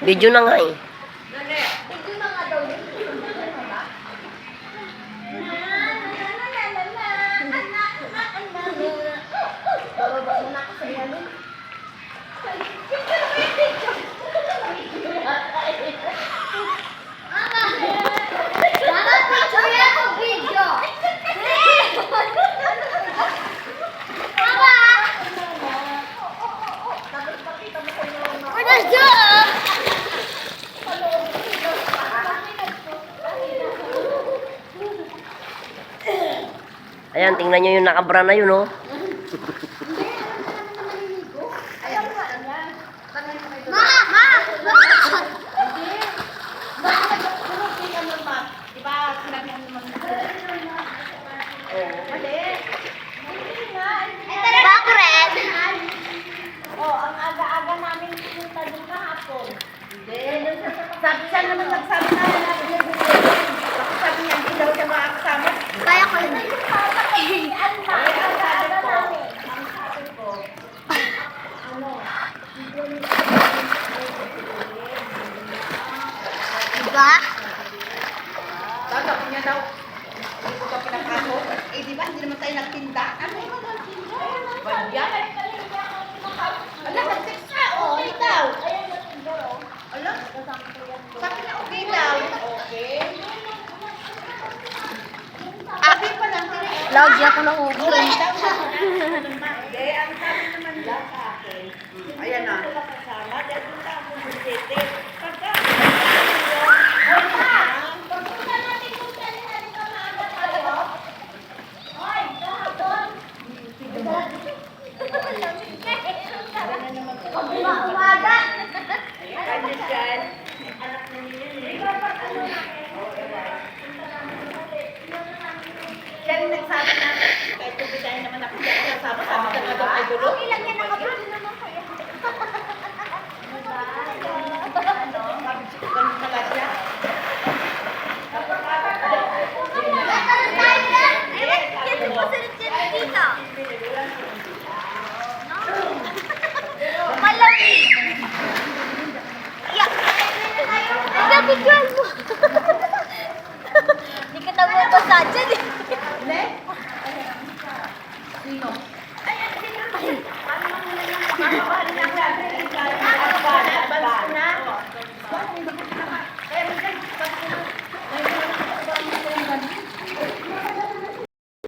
Video na nga eh. Video na nga daw. Bababa mo na ako sa iyanin. Dapat picture yan kung video. Where's Joe? Ayan, tingnan nyo yung nakabra na yun, oh. Ang aga-aga namin pumunta doon kahapon. Sabi siya naman nagsabi namin na bakit sabi niya hindi daw siya makakasama. Kaya ko yun. Ang aga-aga namin. Ang sabi ko, diba? Sabi niya daw, hindi ko ka pinapasok. Eh diba, hindi naman tayo nagtinda. Ano yung nagtinda? Bagyan. Ala, nag-sex ka. Oo, ikaw. Ala, sabi niya okay daw. Okay. Abi pa lang. Lagi ako ng ubo. Ang sabi naman niya sa akin. Ayan na. Kasama, dahil doon lang ako sa city. Pagka, pagpunta natin kung saan natin ka maaga tayo. Hoy, kahapon. Umaga. Ano dyan? Anak na nila. Yan yung nagsabi na kahit tubigayin naman ako dyan. Sabi ka na daw ay dulo. Okay lang yan. Nakapagod naman kayo. Ganun pala siya. Hindi ka nabubasa dyan eh. Hindi?